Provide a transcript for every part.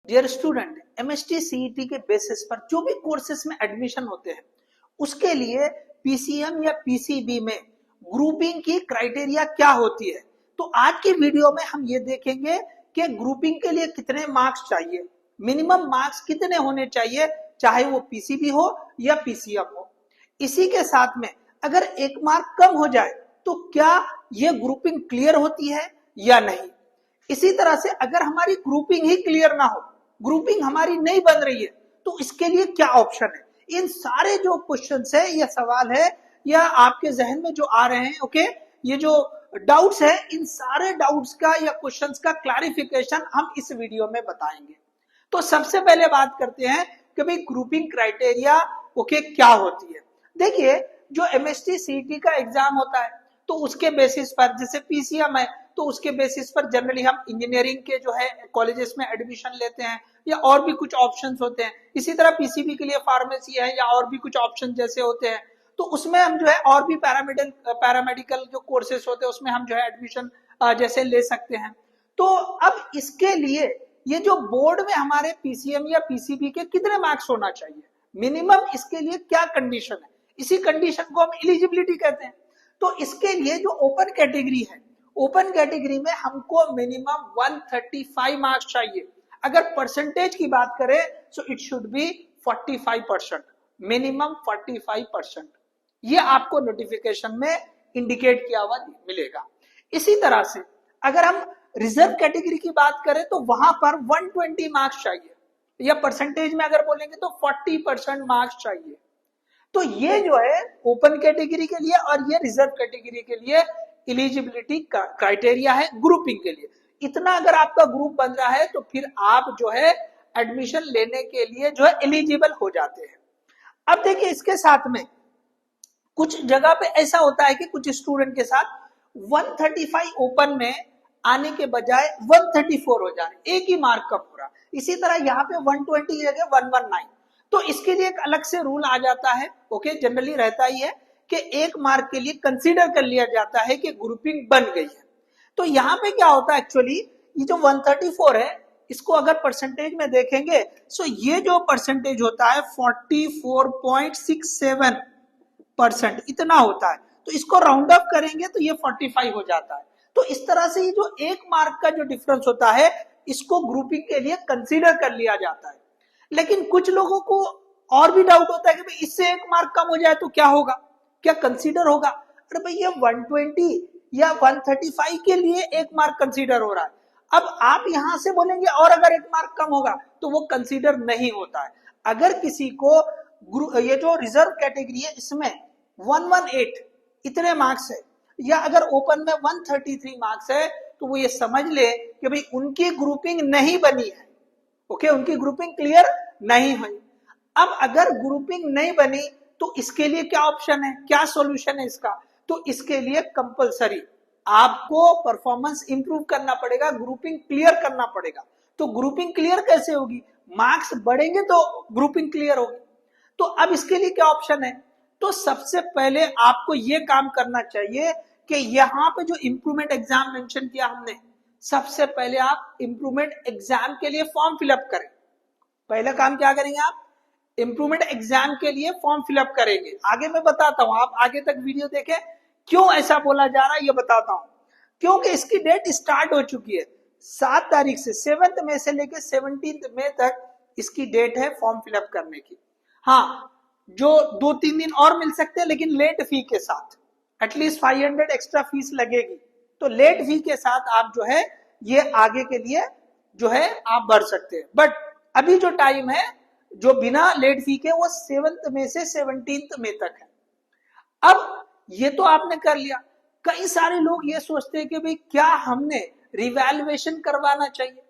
Dear student, MST CET के basis पर जो भी कोर्सेज में एडमिशन होते हैं उसके लिए पीसीएम या पीसीबी में ग्रुपिंग की क्राइटेरिया क्या होती है। तो आज की वीडियो में हम ये देखेंगे कि ग्रुपिंग के लिए कितने मार्क्स चाहिए, मिनिमम मार्क्स कितने होने चाहिए, चाहे वो पीसीबी हो या पीसीएम हो। इसी के साथ में अगर एक मार्क कम हो जाए तो क्या ये ग्रुपिंग क्लियर होती है या नहीं। इसी तरह से अगर हमारी ग्रुपिंग ही क्लियर ना हो, ग्रुपिंग हमारी नहीं बन रही है, तो इसके लिए क्या ऑप्शन है। इन सारे जो क्वेश्चंस है या सवाल है या आपके जहन में जो आ रहे हैं, ओके, ये जो डाउट्स है, इन सारे डाउट्स का या क्वेश्चंस का क्लैरिफिकेशन हम इस वीडियो में बताएंगे। तो सबसे पहले बात करते हैं कि भाई ग्रुपिंग क्राइटेरिया ओके क्या होती है। देखिए, जो एमएसटी सीईटी का एग्जाम होता है तो उसके बेसिस पर, जैसे पीसीएम है तो उसके बेसिस पर जनरली हम इंजीनियरिंग के जो है कॉलेजेस में एडमिशन लेते हैं या और भी कुछ ऑप्शंस होते हैं। इसी तरह पीसीबी के लिए फार्मेसी है या और भी कुछ ऑप्शन जैसे होते हैं, तो उसमें हम जो है और भी पैरामेडिकल जो कोर्सेस होते हैं उसमें हम जो है एडमिशन जैसे ले सकते हैं। तो अब इसके लिए ये जो बोर्ड में हमारे पीसीएम या पीसीबी के कितने मार्क्स होना चाहिए, मिनिमम इसके लिए क्या कंडीशन है, इसी कंडीशन को हम एलिजिबिलिटी कहते हैं। तो इसके लिए जो ओपन कैटेगरी है, ओपन कैटेगरी में हमको मिनिमम 135 मार्क्स चाहिए। अगर परसेंटेज की बात करें so it should be 45%, minimum 45%। ये आपको नोटिफिकेशन में इंडिकेट किया हुआ मिलेगा। इसी तरह से अगर हम रिजर्व कैटेगरी की बात करें तो वहां पर 120 मार्क्स चाहिए, या परसेंटेज में अगर बोलेंगे तो 40% मार्क्स चाहिए। तो ये जो है ओपन कैटेगरी के लिए और ये रिजर्व कैटेगरी के लिए एलिजिबिलिटी क्राइटेरिया है ग्रुपिंग के लिए। इतना अगर आपका ग्रुप बन रहा है तो फिर आप जो है एडमिशन लेने के लिए जो है एलिजिबल हो जाते हैं। अब देखिए, इसके साथ में कुछ जगह पे ऐसा होता है कि कुछ स्टूडेंट के साथ 135 ओपन में आने के बजाय 134 हो जा रहे, एक ही मार्क कम हो रहा। इसी तरह यहाँ पे 120 की जगह 119। तो इसके लिए एक अलग से रूल आ जाता है, ओके, जनरली रहता ही है कि एक मार्क के लिए कंसीडर कर लिया जाता है कि ग्रुपिंग बन गई है। तो यहाँ पे क्या होता है, एक्चुअली ये जो 134 है इसको अगर परसेंटेज में देखेंगे सो ये जो परसेंटेज होता है 44.67%, इतना होता है। तो इसको राउंड अप करेंगे तो ये 45 हो जाता है। तो इस तरह से ये जो एक मार्क का जो डिफरेंस होता है इसको ग्रुपिंग के लिए कंसीडर कर लिया जाता है। लेकिन कुछ लोगों को और भी डाउट होता है कि भाई इससे एक मार्क कम हो जाए तो क्या होगा, क्या कंसीडर होगा। अरे भाई, ये 120 या 135 के लिए एक मार्क कंसीडर हो रहा है। अब आप यहां से बोलेंगे और अगर एक मार्क कम होगा तो वो कंसीडर नहीं होता है। अगर किसी को ये जो रिजर्व कैटेगरी है इसमें 118 इतने मार्क्स है, या अगर ओपन में 133 मार्क्स है, तो वो ये समझ ले कि भाई उनकी ग्रुपिंग नहीं बनी है, ओके, उनकी ग्रुपिंग क्लियर नहीं हुई। अब अगर ग्रुपिंग नहीं बनी तो इसके लिए क्या ऑप्शन है, क्या सॉल्यूशन है इसका। तो इसके लिए कंपलसरी आपको परफॉर्मेंस इंप्रूव करना पड़ेगा, ग्रुपिंग क्लियर करना पड़ेगा। तो ग्रुपिंग क्लियर कैसे होगी, मार्क्स बढ़ेंगे तो ग्रुपिंग क्लियर होगी। तो अब इसके लिए क्या ऑप्शन है, तो सबसे पहले आपको ये काम करना चाहिए कि यहां पे जो इंप्रूवमेंट एग्जाम मेंशन किया हमने, सबसे पहले आप इंप्रूवमेंट एग्जाम के लिए फॉर्म फिलअप करें। पहला काम क्या करेंगे, आप इंप्रूवमेंट एग्जाम के लिए फॉर्म फिलअप करेंगे। आगे मैं बताता हूं, आप आगे तक वीडियो देखें, क्यों ऐसा बोला जा रहा है ये बताता हूं। क्योंकि इसकी डेट स्टार्ट हो चुकी है 7 तारीख से, 7 मई से लेकर 17 मई तक इसकी डेट है फॉर्म फिलअप करने की। हाँ, जो 2-3 दिन और मिल सकते हैं लेकिन लेट फी के साथ, एटलीस्ट 500 एक्स्ट्रा फीस लगेगी। तो लेट फी के साथ आप जो है ये आगे के लिए जो है आप भर सकते हैं। बट अभी जो टाइम है जो बिना लेट फी के वो 7 मई से 17 मई तक है। अब ये तो आपने कर लिया। कई सारे लोग ये सोचते हैं कि भाई क्या हमने रिवैल्यूएशन करवाना चाहिए,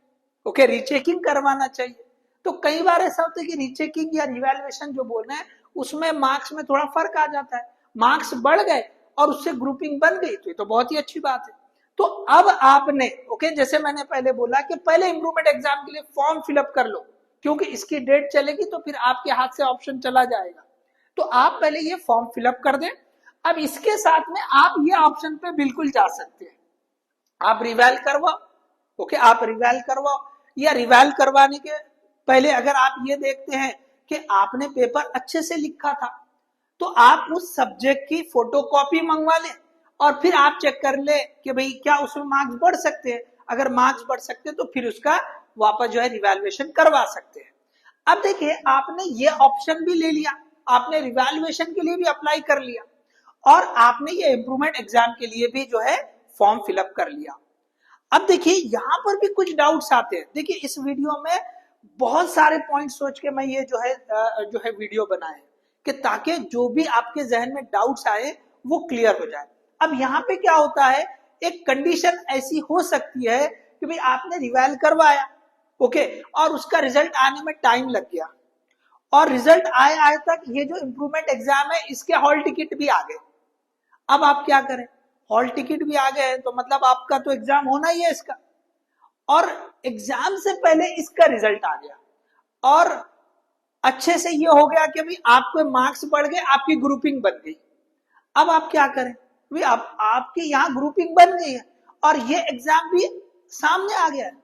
ओके, रीचेकिंग करवाना चाहिए। तो कई बार ऐसा होता है कि रीचेकिंग या रिवैल्यूएशन जो बोल रहे हैं उसमें मार्क्स में थोड़ा फर्क आ जाता है, मार्क्स बढ़ गए और उससे ग्रुपिंग बन गई तो ये तो बहुत ही अच्छी बात है। तो अब आपने, ओके, जैसे मैंने पहले बोला कि पहले इंप्रूवमेंट एग्जाम के लिए फॉर्म फिलअप कर लो, क्योंकि इसकी डेट चलेगी तो फिर आपके हाथ से ऑप्शन चला जाएगा। तो आप पहले ये फॉर्म फिलअप कर दें। अब इसके साथ में आप ये ऑप्शन पे बिल्कुल जा सकते हैं, आप रिवैल करवाओ, ओके, आप रिवैल करवाओ, या रिवाइल करवाने के पहले अगर आप ये देखते हैं कि आपने पेपर अच्छे से लिखा था, तो आप उस सब्जेक्ट की फोटोकॉपी मंगवा लें और फिर आप चेक कर ले कि भाई क्या उसमें मार्क्स बढ़ सकते हैं। अगर मार्क्स बढ़ सकते हैं तो फिर उसका वापस जो है रिवैल्यूएशन करवा सकते हैं। अब देखिए, आपने ये ऑप्शन भी ले लिया, आपने रिवैल्यूएशन के लिए भी अप्लाई कर लिया और आपने ये इम्प्रूवमेंट एग्जाम के लिए भी जो है फॉर्म फिलअप कर लिया। अब देखिए, यहां पर भी कुछ डाउट्स आते हैं। देखिए, इस वीडियो में बहुत सारे पॉइंट सोच के मैं ये जो है वीडियो बनाए कि ताकि जो भी आपके जहन में डाउट्स आए वो क्लियर हो जाए। अब यहाँ पे क्या होता है, एक कंडीशन ऐसी हो सकती है कि भाई आपने रिवाइल करवाया, ओके, और उसका रिजल्ट आने में टाइम लग गया और रिजल्ट आए तक ये जो इम्प्रूवमेंट एग्जाम है इसके हॉल टिकट भी आ गए। अब आप क्या करें, हॉल टिकट भी आ गए तो मतलब आपका तो एग्जाम होना ही है इसका, और एग्जाम से पहले इसका रिजल्ट आ गया और अच्छे से ये हो गया कि भाई आपके मार्क्स बढ़ गए, आपकी ग्रुपिंग बन गई। अब आप क्या करें, भाई आपकी यहाँ ग्रुपिंग बन गई है और ये एग्जाम भी सामने आ गया है।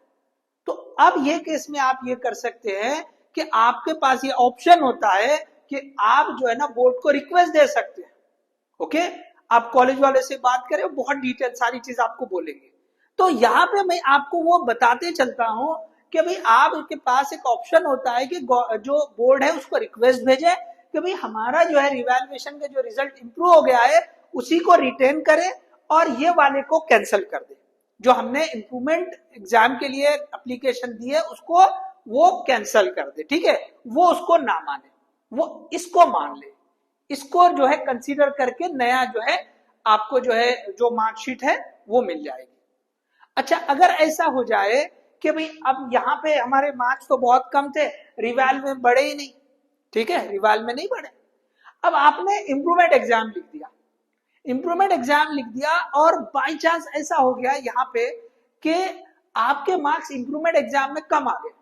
तो अब ये केस में आप ये कर सकते हैं कि आपके पास ये ऑप्शन होता है कि आप जो है ना बोर्ड को रिक्वेस्ट दे सकते हैं। ओके, आप कॉलेज वाले से बात करें, बहुत डिटेल सारी चीज आपको बोलेंगे। तो यहाँ पे मैं आपको वो बताते चलता हूं कि भाई आपके पास एक ऑप्शन होता है कि जो बोर्ड है उसको रिक्वेस्ट भेजे कि भाई हमारा जो है रिवैल्यूएशन का जो रिजल्ट इंप्रूव हो गया है उसी को रिटेन करें और ये वाले को कैंसिल कर दे। जो हमने इम्प्रूवमेंट एग्जाम के लिए एप्लीकेशन दी है उसको वो कैंसिल कर दे, ठीक है, वो उसको ना माने, वो इसको मान ले, इसको जो है कंसीडर करके नया जो है आपको जो है जो मार्कशीट है वो मिल जाएगी। अच्छा, अगर ऐसा हो जाए कि भाई अब यहाँ पे हमारे मार्क्स तो बहुत कम थे, रिवाइल में बढ़े ही नहीं, ठीक है, रिवाइल में नहीं बढ़े, अब आपने इम्प्रूवमेंट एग्जाम लिख दिया, इम्प्रूवमेंट एग्जाम लिख दिया और बाई चांस ऐसा हो गया यहाँ पे कि आपके मार्क्स इम्प्रूवमेंट एग्जाम में कम आ गए।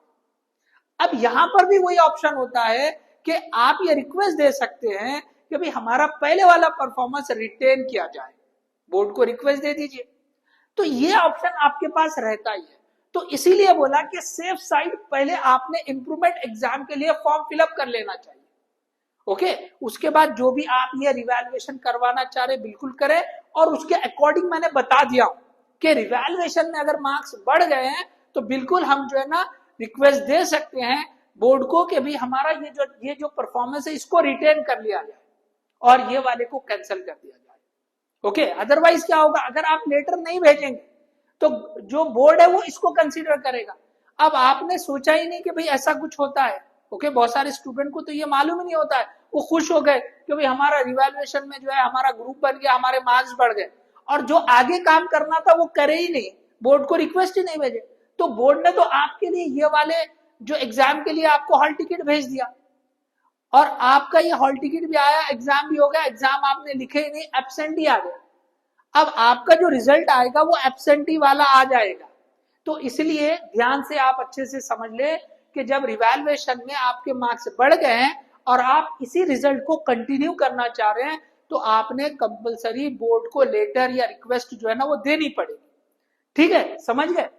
अब यहाँ पर भी वही ऑप्शन होता है कि आप ये रिक्वेस्ट दे सकते हैं कि भाई हमारा पहले वाला परफॉर्मेंस रिटेन किया जाए, बोर्ड को रिक्वेस्ट दे दीजिए। तो ये ऑप्शन आपके पास रहता ही है। तो इसीलिए बोला कि सेफ साइड पहले आपने इम्प्रूवमेंट एग्जाम के लिए फॉर्म फिलअप कर लेना चाहिए। ओके, उसके बाद जो भी आप ये रिवैल्यूएशन करवाना चाह रहे बिल्कुल करें और उसके अकॉर्डिंग मैंने बता दिया कि रिवैल्यूएशन में अगर मार्क्स बढ़ गए हैं तो बिल्कुल हम जो है ना रिक्वेस्ट दे सकते हैं बोर्ड को कि भाई हमारा ये जो परफॉर्मेंस है इसको रिटेन कर लिया जाए और ये वाले को कैंसिल कर दिया जाए। ओके, अदरवाइज क्या होगा, अगर आप लेटर नहीं भेजेंगे तो जो बोर्ड है वो इसको कंसीडर करेगा। अब आपने सोचा ही नहीं कि भाई ऐसा कुछ होता है। ओके, बहुत सारे स्टूडेंट को तो ये मालूम ही नहीं होता है, वो खुश हो गए कि भाई हमारा रिवैल्यूएशन में जो है हमारा ग्रुप बन गया, हमारे मार्क्स बढ़ गए, और जो आगे काम करना था वो करे ही नहीं, बोर्ड को रिक्वेस्ट ही नहीं भेजे। तो बोर्ड ने तो आपके लिए ये वाले जो एग्जाम के लिए आपको हॉल टिकट भेज दिया और आपका ये हॉल टिकट भी आया, एग्जाम भी हो गया, एग्जाम आपने लिखे ही नहीं, एब्सेंट ही आ गया। अब आपका जो रिजल्ट आएगा वो एब्सेंटी वाला आ जाएगा। तो इसलिए ध्यान से आप अच्छे से समझ ले कि जब रिवैल्यूएशन में आपके मार्क्स बढ़ गए हैं और आप इसी रिजल्ट को कंटिन्यू करना चाह रहे हैं तो आपने कंपलसरी बोर्ड को लेटर या रिक्वेस्ट जो है ना वो देनी पड़ेगी। ठीक है, समझ गए।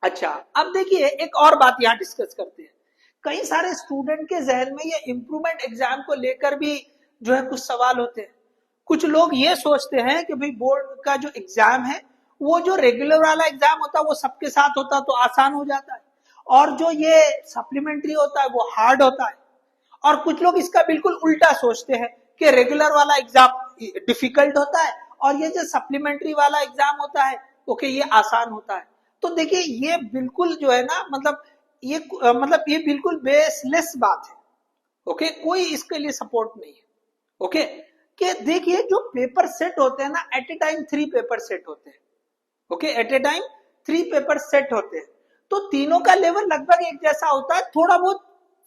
अच्छा, अब देखिए एक और बात यहाँ डिस्कस करते हैं। कई सारे स्टूडेंट के जहन में ये इम्प्रूवमेंट एग्जाम को लेकर भी जो है कुछ सवाल होते हैं। कुछ लोग ये सोचते हैं कि भाई बोर्ड का जो एग्जाम है वो जो रेगुलर वाला एग्जाम होता है वो सबके साथ होता तो आसान हो जाता है, और जो ये सप्लीमेंट्री होता है वो हार्ड होता है। और कुछ लोग इसका बिल्कुल उल्टा सोचते हैं कि रेगुलर वाला एग्जाम डिफिकल्ट होता है और ये जो सप्लीमेंट्री वाला एग्जाम होता है ओके ये आसान होता है। तो देखिए ये बिल्कुल जो है ना मतलब ये बिल्कुल बेसलेस बात है। ओके, कोई इसके लिए सपोर्ट नहीं है। ओके, कि देखिए जो पेपर सेट होते हैं ना, at a time 3 paper set होते हैं। Okay, at a time 3 paper set होते हैं, तो तीनों का लेवल लगभग एक जैसा होता है, थोड़ा बहुत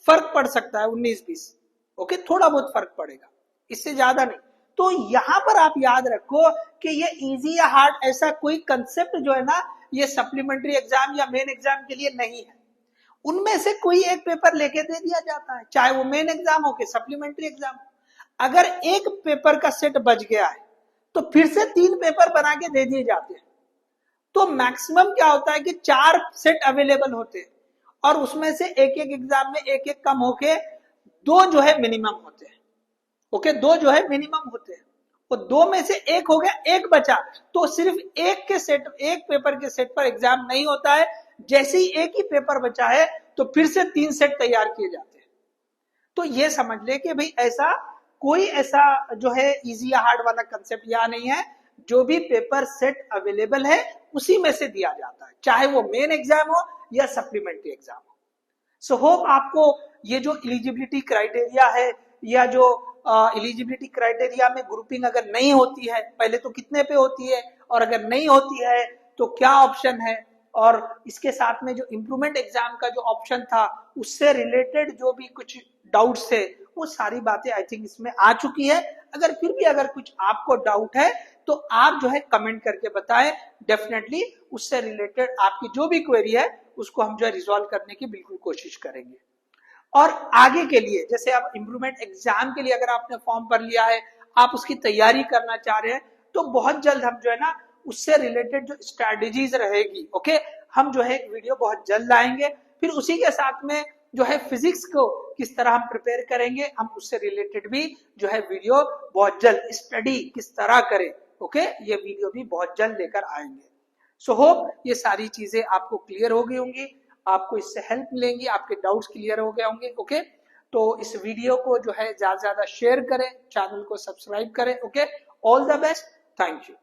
फर्क पड़ सकता है 19-20। ओके, थोड़ा बहुत फर्क पड़ेगा, इससे ज्यादा नहीं। तो यहां पर आप याद रखो कि ये इजी या हार्ड ऐसा कोई कंसेप्ट जो है ना ये सप्लीमेंट्री एग्जाम या मेन एग्जाम के लिए नहीं है। उनमें से कोई एक पेपर लेके दे दिया जाता है, चाहे वो मेन एग्जाम हो के सप्लीमेंट्री एग्जाम। अगर एक पेपर का सेट बच गया है तो फिर से 3 पेपर बना के दे दिए जाते हैं। तो मैक्सिमम क्या होता है कि 4 सेट अवेलेबल होते हैं, और उसमें से एक एक एग्जाम में एक एक कम होके 2 जो है मिनिमम होते हैं। ओके, 2 जो है मिनिमम होते हैं, और 2 में से एक हो गया, एक बचा, तो सिर्फ एक पेपर के सेट पर एग्जाम नहीं होता है। जैसे ही एक ही पेपर बचा है तो फिर से 3 सेट तैयार किए जाते हैं। तो ये समझ ले कि भाई ऐसा कोई ऐसा जो है इजी या हार्ड वाला कंसेप्ट यहाँ नहीं है। जो भी पेपर सेट अवेलेबल है उसी में से दिया जाता है, चाहे वो मेन एग्जाम हो या सप्लीमेंट्री एग्जाम हो। सो होप आपको ये जो एलिजिबिलिटी क्राइटेरिया है, या जो एलिजिबिलिटी क्राइटेरिया में ग्रुपिंग अगर नहीं होती है, पहले तो कितने पे होती है, और अगर नहीं होती है तो क्या ऑप्शन है, और इसके साथ में जो इम्प्रूवमेंट एग्जाम का जो ऑप्शन था उससे रिलेटेड जो भी कुछ डाउट्स थे, वो सारी बातें आई थिंक इसमें आ चुकी है। अगर फिर भी अगर कुछ आपको डाउट है तो आप जो है कमेंट करके बताएं, डेफिनेटली उससे रिलेटेड आपकी जो भी क्वेरी है उसको हम जो है रिजॉल्व करने की बिल्कुल कोशिश करेंगे। और आगे के लिए जैसे आप इम्प्रूवमेंट एग्जाम के लिए अगर आपने फॉर्म भर लिया है, आप उसकी तैयारी करना चाह रहे हैं, तो बहुत जल्द हम जो है ना उससे रिलेटेड जो स्ट्रैटेजीज रहेगी, ओके, हम जो है एक वीडियो बहुत जल्द लाएंगे। फिर उसी के साथ में जो है फिजिक्स को किस तरह हम प्रिपेयर करेंगे, हम उससे रिलेटेड भी जो है वीडियो बहुत जल्द, स्टडी किस तरह करें, ओके, ये वीडियो भी बहुत जल्द लेकर आएंगे। सो होप ये सारी चीजें आपको क्लियर हो गई होंगी, आपको इससे हेल्प मिलेंगी, आपके डाउट्स क्लियर हो गए होंगे। ओके, तो इस वीडियो को जो है ज्यादा से ज्यादा शेयर करें, चैनल को सब्सक्राइब करें। Okay, all the best, thank you.